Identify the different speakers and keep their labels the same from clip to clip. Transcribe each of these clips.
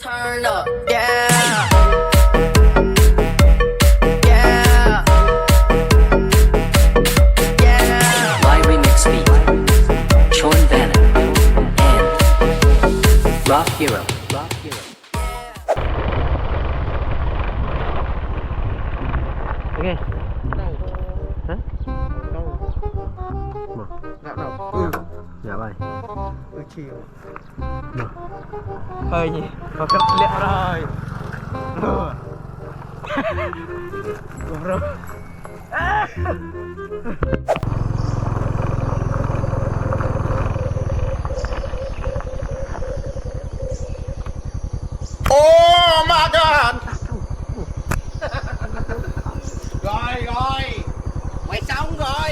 Speaker 1: Turn up, yeah. Yeah. Yeah.
Speaker 2: Live remix beat. Sean Vanna and Rock Hero.
Speaker 3: Ok. Hả?
Speaker 4: Nào nào.
Speaker 3: Dạ vậy.
Speaker 4: Chiều.
Speaker 3: Hơi nhỉ. Có cất liệu rồi. Rồi.
Speaker 4: Oh my god. Rồi. Mày xong rồi.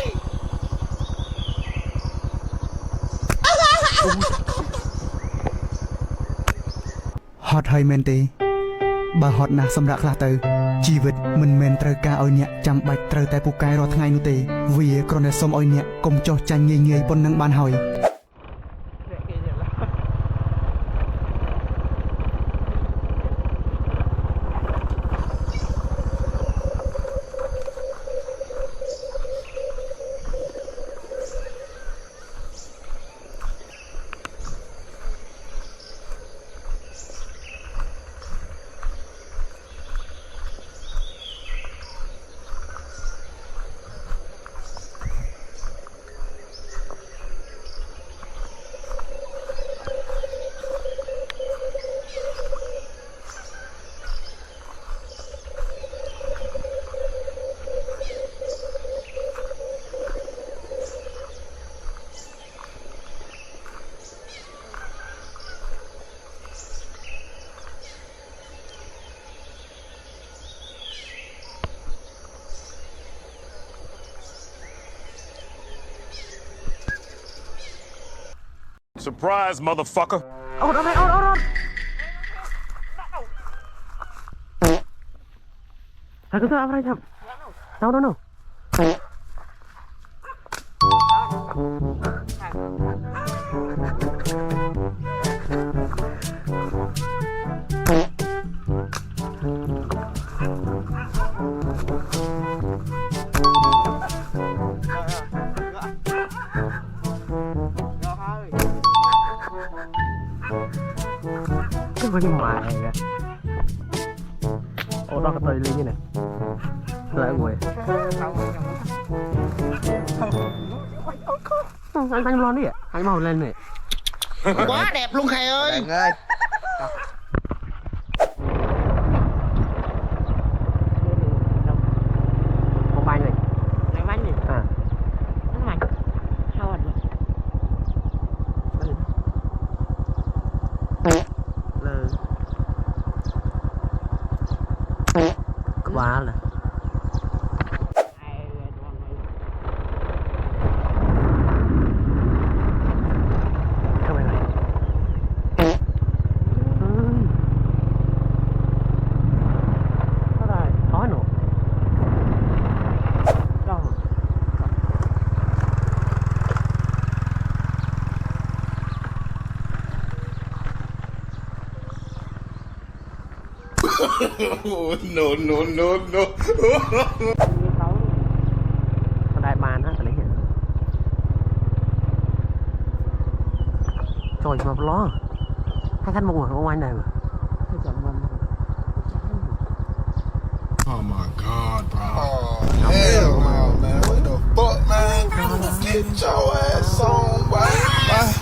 Speaker 5: hot ហើយមែនទេបើ hot ណាស់សម្រាប់ខ្លះទៅជីវិតមិនមែនត្រូវការឲ្យអ្នកចាំបាច់ត្រូវតែពូកែរាល់ថ្ងៃនោះទេវាគ្រាន់តែសុំឲ្យអ្នកកុំចោះចាញ់ងាយៗប៉ុណ្ណឹងបានហើយ
Speaker 6: Surprise, motherfucker.
Speaker 3: Ôi đâu này, ôi. Thằng cứ thưa đây chậm. Đâu. Cái mày kìa. Ô đó cái tơi lên như này. Lại ngồi. Anh lo đi ạ. Anh mau lên này.
Speaker 4: Quá đẹp luôn Khải ơi. Đừng ơi.
Speaker 3: Một bánh này.
Speaker 7: Lấy bánh gì?
Speaker 3: À.
Speaker 7: Nó mày. Sao rồi?
Speaker 3: Quá là các bạn này có đây khó nổ đâu
Speaker 4: No.
Speaker 3: đại bàn á, lấy hiện trời mà lo hai khách mua ông anh này mà
Speaker 8: Oh my god, bro.
Speaker 4: Oh, hell no, man. What the fuck, man? Get your ass on, boy.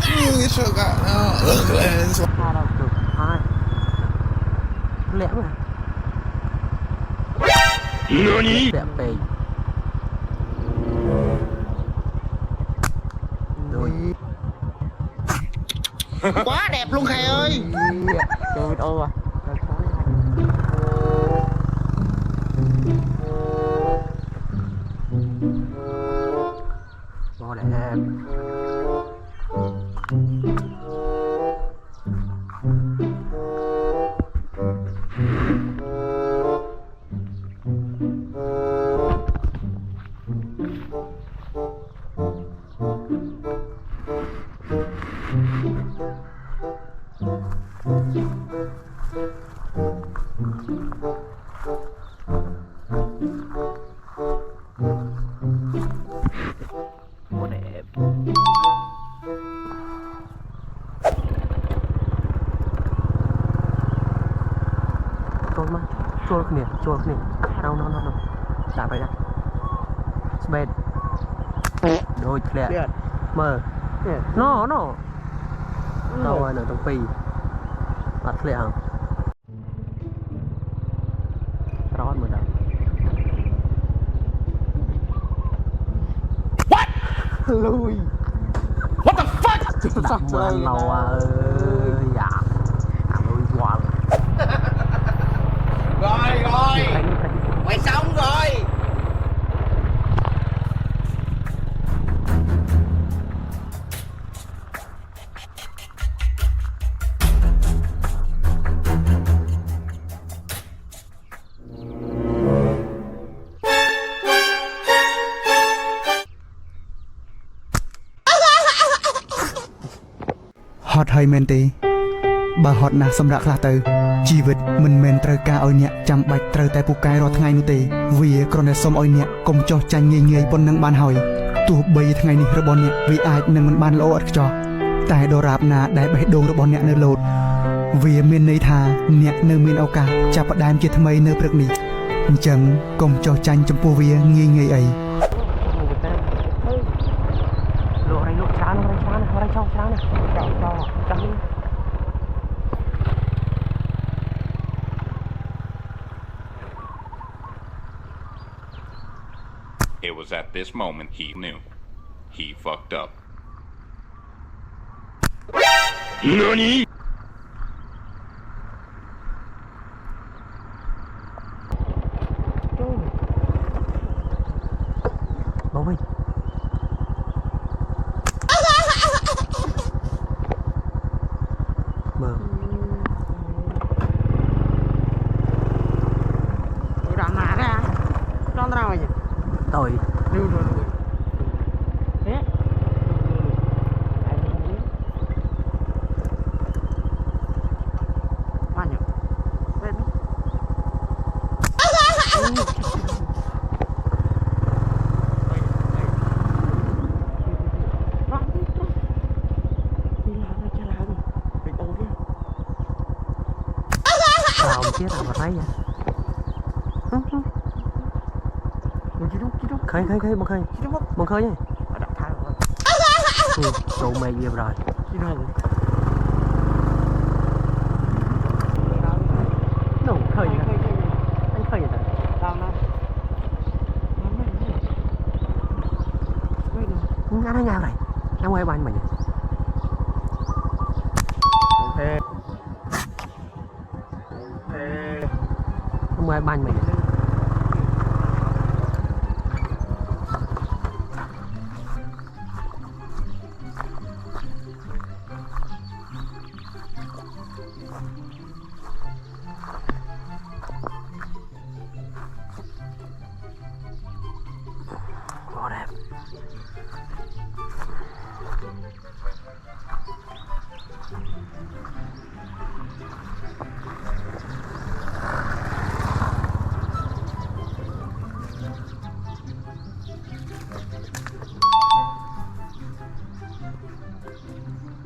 Speaker 4: You get your goddamn ugly ass on.
Speaker 3: hai đâu được hai lẻm này đẹp bề rồi
Speaker 4: Quá đẹp luôn Khải ơi.
Speaker 3: chơi video rồi bò đẹp Một đẹp. Trôi mà, trôi nè, đâu, đã vậy đó. Spade. Đôi lẹ. Mờ. Nó. Đâu rồi nữa trong pì. Bắt lẹ hả? Rót mà đâu. Lui.
Speaker 6: What the fuck?
Speaker 3: Đặt mà lâu ơi. Dạ. Lui qua.
Speaker 1: Rồi mày xong rồi.
Speaker 5: hot ហើយមែនទេបើហត់ណាស់សម្រាប់ខ្លះទៅជីវិតមិនមែនត្រូវការឲ្យអ្នកចាំបាច់ត្រូវតែពូកែរាល់ថ្ងៃនោះទេវាគ្រាន់តែសុំឲ្យអ្នកកុំចោះចាញ់ងាយប៉ុណ្ណឹងបានហើយទោះបីថ្ងៃនេះរបស់អ្នកវាអាចនឹងមិនបានល្អឥតខ្ចោះតែដរាបណាដែលបេះដូងរបស់អ្នកនៅលោតវាមានន័យថាអ្នកនៅមានឱកាសចាប់ផ្ដើមជាថ្មីនៅព្រឹកនេះអញ្ចឹងកុំចោះចាញ់ចំពោះវាងាយអី
Speaker 3: Lục chán này, chán này.
Speaker 6: It was at this moment he knew. He fucked up. NANI?!
Speaker 3: Bố ơi. Mờ.
Speaker 7: Udah marah. Don't raw aja.
Speaker 3: Tôi.
Speaker 7: Dulu. Eh? Banyak. Baby.
Speaker 3: Chết à, vào tay vậy. Khơi, một khơi nhé. Đồ mày nhiều rồi. Đồ khơi vậy. Anh khơi vậy ta. Anh ở nhà này. Anh quay bạn mày. Ngoài bàn mình quá đẹp.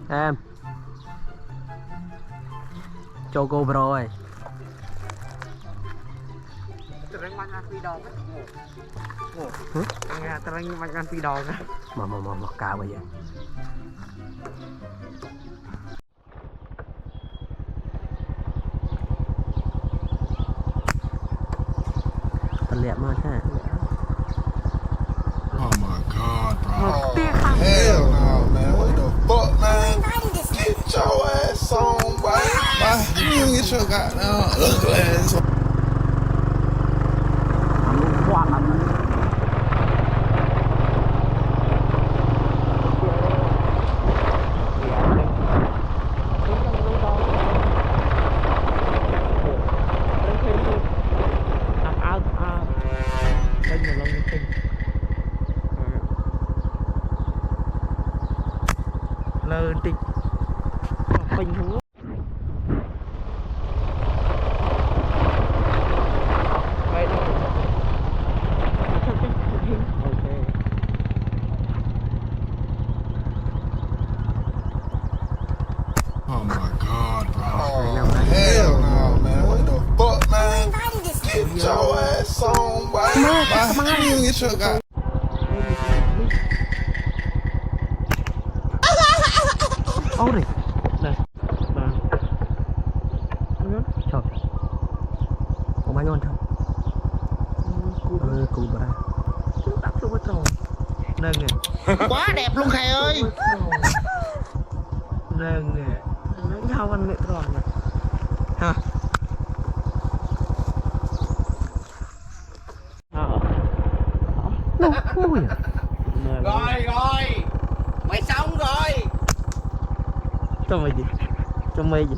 Speaker 3: Em cho cô rồi
Speaker 7: Terang makan pidong kan? Nghe terang makan pidong kan?
Speaker 3: mà cao bây giờ thật đẹp mà thế.
Speaker 8: Oh my god, bro.
Speaker 4: Hell no, man. What the fuck, man? Get your ass on, boy. You get your goddamn ugly ass on.
Speaker 3: Quá lắm.
Speaker 7: Lên tịch bình thường
Speaker 4: Bye. You get your god.
Speaker 3: Ô đi. Đây. Đây. Chọn. Có bao nhiêu không? Cú bờ đây. Đắp xuống cái tròn. Đây nè.
Speaker 1: Quá đẹp luôn thầy ơi.
Speaker 7: Đây nè. Nó nhau anh mẹ tròn nè.
Speaker 3: Ha. Nó vui à?
Speaker 1: Rồi. Mày xong rồi.
Speaker 7: Cho mày gì? Cho mày gì?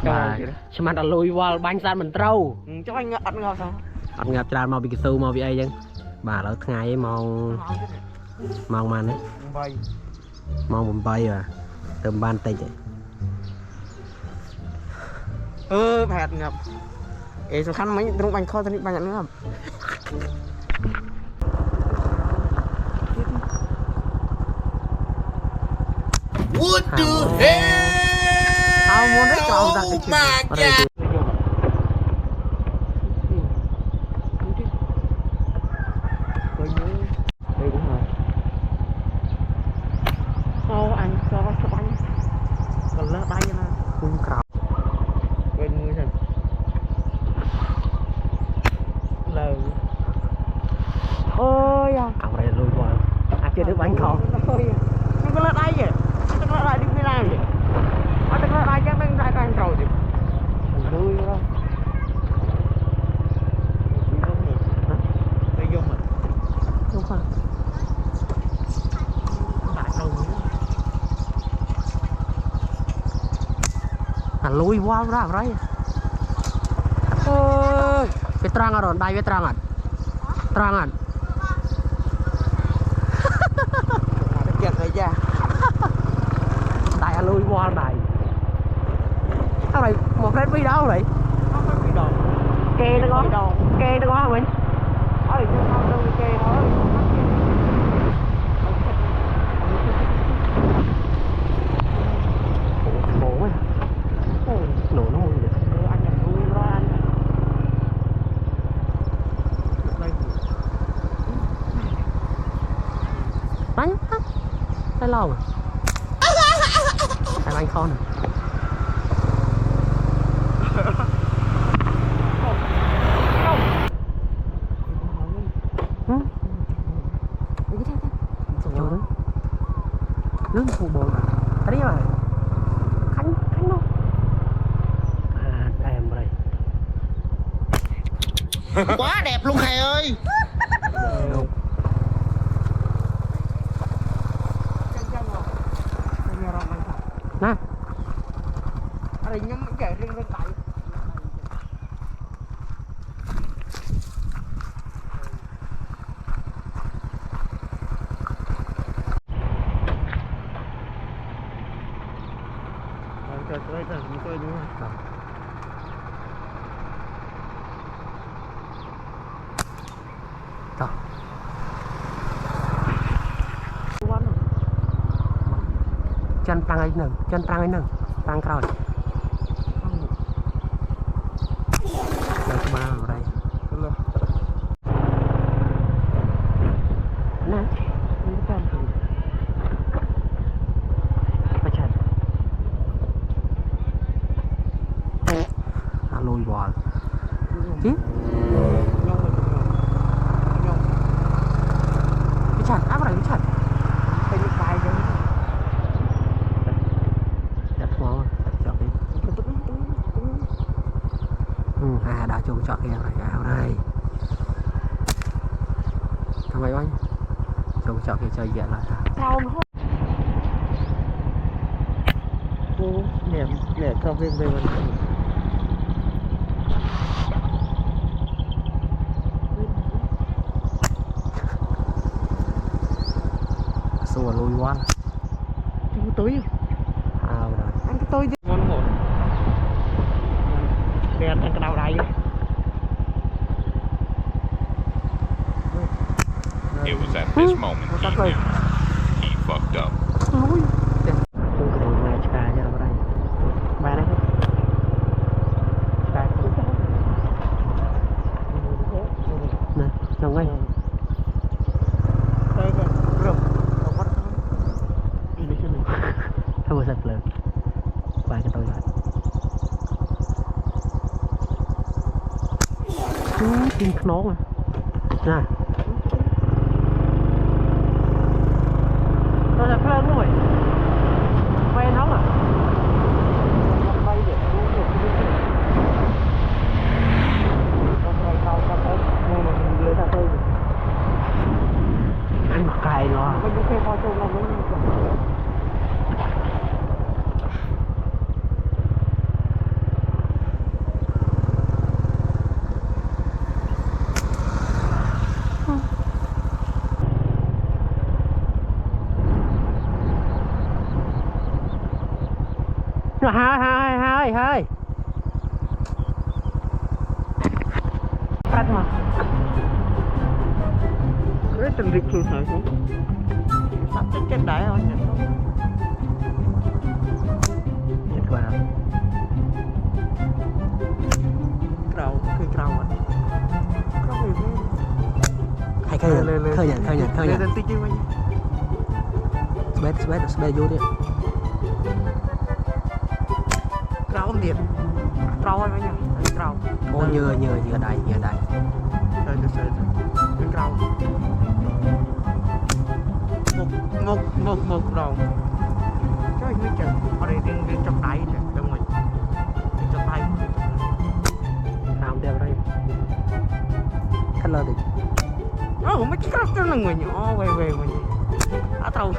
Speaker 3: Bà xem anh lùi vào bánh san mình trâu.
Speaker 7: Cho anh ăn ngọt sao?
Speaker 3: Anh ngập tràn màu bị cái su màu bị ai chứ? Bà lỡ ngày ấy màu màn ấy.
Speaker 7: Bay.
Speaker 3: Màu bầm bay à? Tầm ban tay vậy.
Speaker 7: Phẹt ngập. Ê sẵn khăn mấy trong bánh kho thân bánh nữa không?
Speaker 1: What the hell?
Speaker 3: Tao muốn rất trâu ra cái
Speaker 1: My
Speaker 3: chuyện.
Speaker 7: Đây đúng rồi. Ô anh cho bánh. Còn lỡ tay nè.
Speaker 3: Cung cào.
Speaker 7: Bên người thằng. Lờ. Ôi à.
Speaker 3: Ông đây lùi vào. À chưa được bánh kho.
Speaker 7: Nó có lỡ tay vậy. Nó lỡ tay đi mới làm vậy. Nó lỡ tay chắc đang ra cái rồi thì. Vui không? Đây vô mình.
Speaker 3: Đúng không?
Speaker 7: Bạn đâu nữa.
Speaker 3: À lùi vào ra rồi. Ôi, cái trang ở đồn bay với trang ăn. Trang ăn.
Speaker 7: Chuyện này ra.
Speaker 3: Đại lùi vào này. Sao này một cái video đâu vậy? Kê nó có. Kê nó có mình.
Speaker 7: Ôi, không đâu kê thôi.
Speaker 3: Khổ quá. Nổ nó mùi vậy.
Speaker 7: Anh nhận vui đó anh.
Speaker 3: Bánh á. Tay lâu à? Tay bánh con à? Lưng phụ bồn à? Thấy mà Khánh đâu? À em đây.
Speaker 1: Quá đẹp luôn thầy ơi.
Speaker 3: Nè.
Speaker 7: Ở đây nhắm chạy riêng lên tay. Tôi đúng không?
Speaker 3: Đó. Chân tăng ấy nè, chân tăng ấy nè, tăng rồi. Đây có ba ở đây. Nè. Phải chạy. À lùi vào. Chứ? Cái chặt, áp vào đây cái chặt.
Speaker 7: Đây đi bài rồi.
Speaker 3: Đã chuồng chọn kia rồi vào đây. Thằng mày anh chuồng chọn kia chơi diện lại.
Speaker 7: Sao nó cô để cho viên về mình.
Speaker 3: Xua lùi quá.
Speaker 7: Chú tối
Speaker 3: À rồi.
Speaker 7: anh cái tôi ngon ngọt. Đèn anh cái đầu đây.
Speaker 6: It was at this moment he knew. He fucked up.
Speaker 3: Lùi. Tôi cái đồ này chả ra vào đây. Ba đấy. Thôi thật lớn. Vài cái tôi lại. Tin nó mà. Nè. Tôi thật lớn rồi. Quen không à? Bay được. Anh mặc cài nó. Hai Phát mà
Speaker 7: Cái tình việc thường thời cũng sắp chết đại thôi nhỉ.
Speaker 3: Chết qua
Speaker 7: Cầu khi cầu mà có gì
Speaker 3: hay khơi nhận
Speaker 7: lên tí chứ mấy
Speaker 3: Sbet vô đi
Speaker 7: cầu điện cầu hay mấy nhỉ cầu
Speaker 3: ô nhờ đài
Speaker 7: rồi cái cầu một đầu cho anh mới chừng ở đây riêng trong tay trong mình trong tay
Speaker 3: làm đeo đây cắt lơ đi
Speaker 7: không mấy cái nó là người nhỏ về mình đã tàu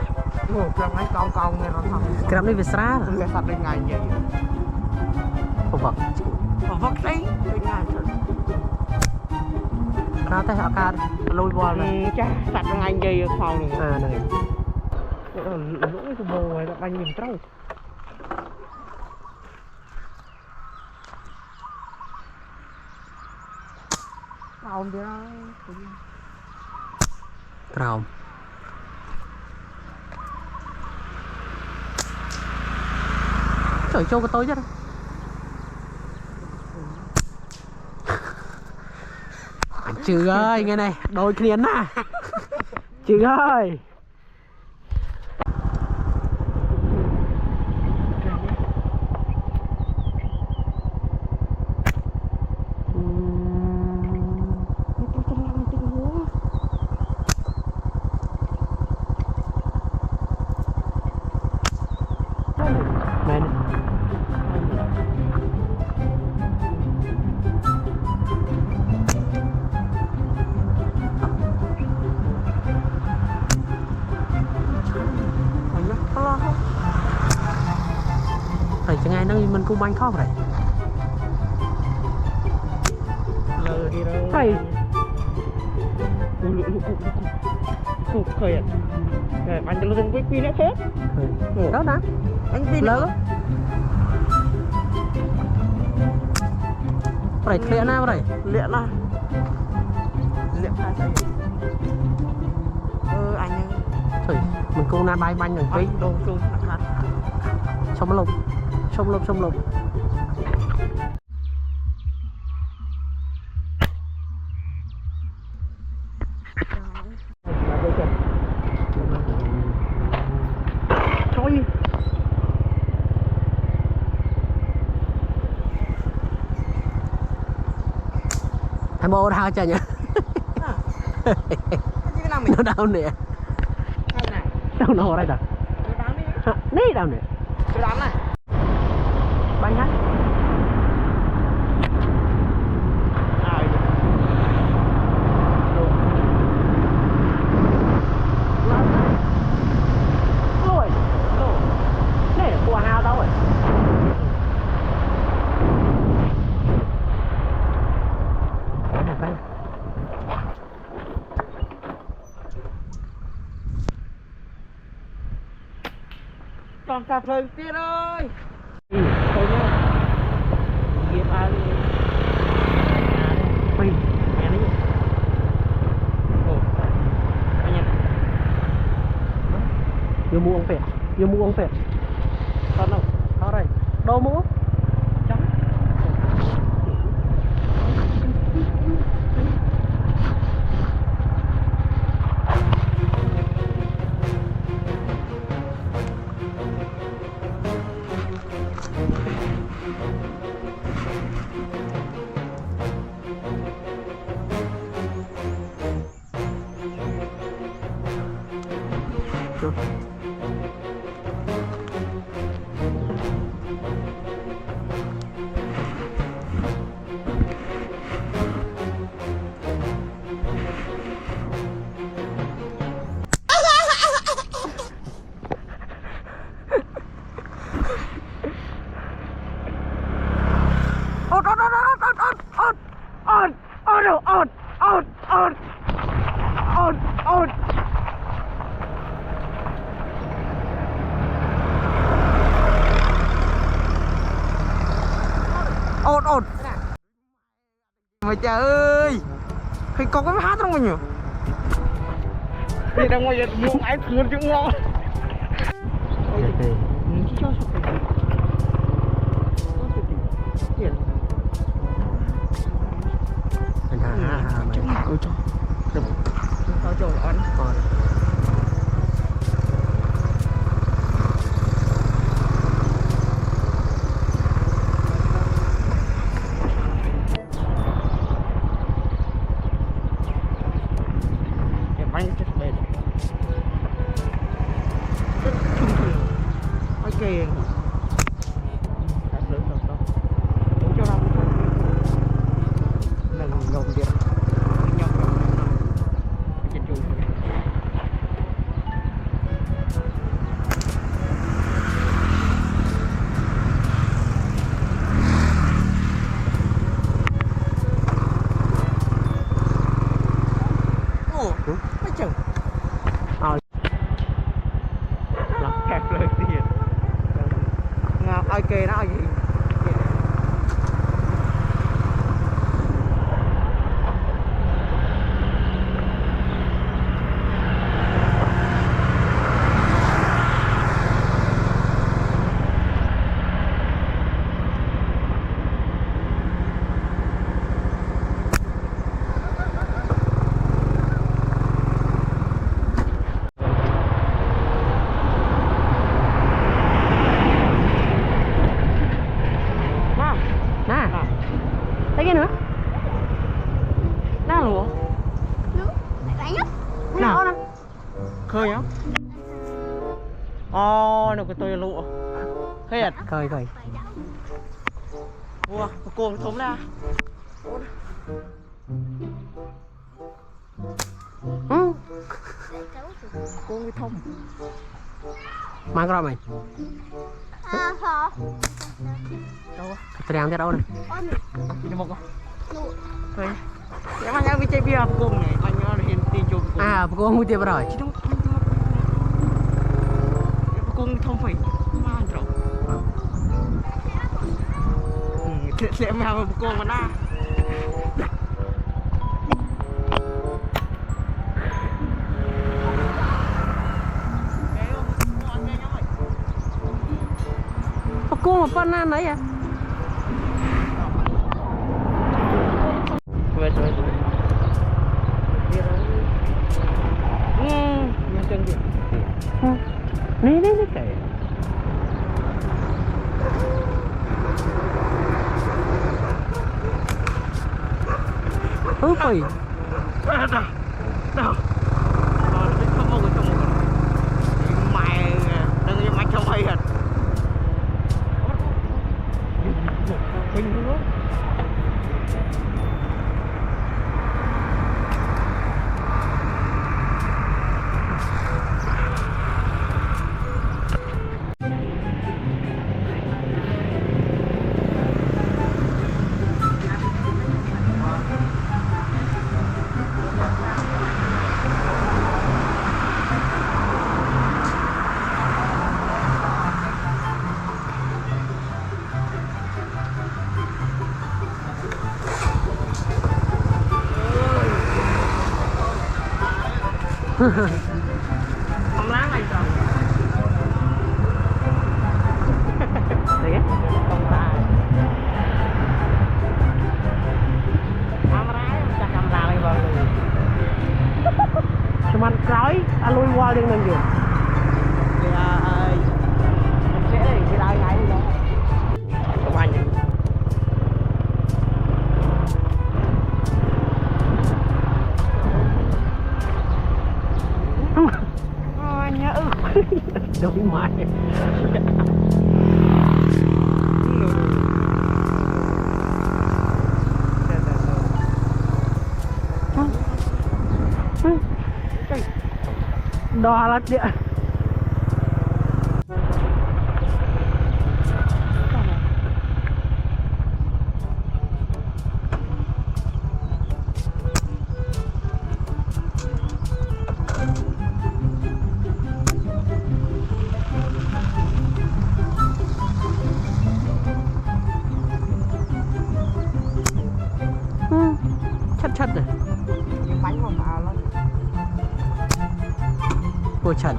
Speaker 7: một lần ấy con này nó thằng
Speaker 3: cái này về xa rồi
Speaker 7: người thật lên ngày vậy
Speaker 3: không vật
Speaker 7: đấy lên ngày
Speaker 3: ra tay họ ca lôi bò này
Speaker 7: cha sạch lên ngày gì phòng này
Speaker 3: à này
Speaker 7: lũ cái bồ này là bao nhiêu trâu không đi đâu
Speaker 3: Trào trời châu có tối chứ anh Trừ ơi nghe này đôi khiên à Trừ ơi phải chẳng ai nó mình cũng bánh khóc này phải
Speaker 7: khởi ạ anh cho nó pin hết hết
Speaker 3: đó nè
Speaker 7: anh pin
Speaker 3: lớn phải lẹ na vậy
Speaker 7: lẹ na lẹ hai sai anh
Speaker 3: trời mình cũng na bay banh rồi
Speaker 7: cái đồ chung là
Speaker 3: xong lục
Speaker 7: trời
Speaker 3: em bố đau chưa nhỉ nó đau nè đau đây rồi ní đau nè
Speaker 7: cái đám này
Speaker 3: bánh hết ôi này là qua hao đâu rồi
Speaker 7: con cà phê kia ơi thôi nhá kia ba đi
Speaker 3: phi
Speaker 7: nghe đấy ồ anh em
Speaker 3: vô mua ông phẹt
Speaker 7: con đâu
Speaker 3: đó đây đâu mua
Speaker 7: chấm Mày trời ơi. Thì có cái hát trong mình nhỉ? Đi ra ngoài giờ mua ai thường chứ ngon. Chỉ cho sọc cái gì? Hiền. Ôi trời. Được. Tao cho ăn. Bánh chất bền. Rất trung thực. Ok. Đã lớn rồi đó. Đúng cho nó. Lần ngồng điện. Nhọc nhọc. Trên chung. Ồ, mấy chừng. Lọc kẹp lời tiền. Ngọc ai kê nó ai gì. Thấy cái nữa. Nào lúa. Nào nè. Khơi á. Nó cái tôi lụa. Khơi à? Khơi. Ủa, cuồng thốn ra. Cuồng cái thông. Mang cái mày. Đâu á? Tôi đang tới đâu này? Đi một con. Thôi. Em ăn cái chơi bia cùng này, anh nhớ là hiện tiền chụp. À, cùng mua tiền rồi. Chứ đâu. Cùng thông phải mang rồi. Sẽ mang một con mà na. Cô mà con ăn đấy à? Về rồi. Macam dia. Ni kayak. Oi. Dah. Kamu ketemu. Mai dengan macam apa? Bình dulu. Không lá này rồi. Đấy, không ta. Camera chắc camera này vào rồi. Cuman cõi, lui qua đi mình được. Thì mình sẽ đi cái đai ngay đó. Không anh. Đâu biết mãi. Đo lắm địa. cô Trần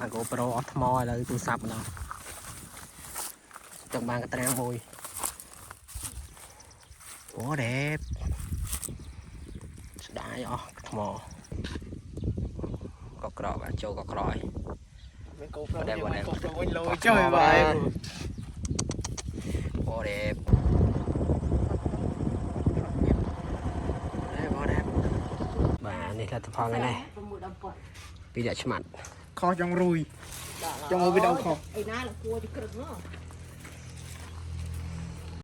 Speaker 7: bạn GoPro Osmo là tôi sập nó trong bàn cái trang môi ủa đẹp đã do Osmo có cọ bạn châu có còi đẹp quá đẹp
Speaker 1: Trời ơi.
Speaker 7: ủa đẹp đẹp bà này là tập phong này bây giờ chậm
Speaker 1: Kho trong rùi. Trong ngồi bên đầu kho.
Speaker 3: Ê, ná là cua chứ cực nữa.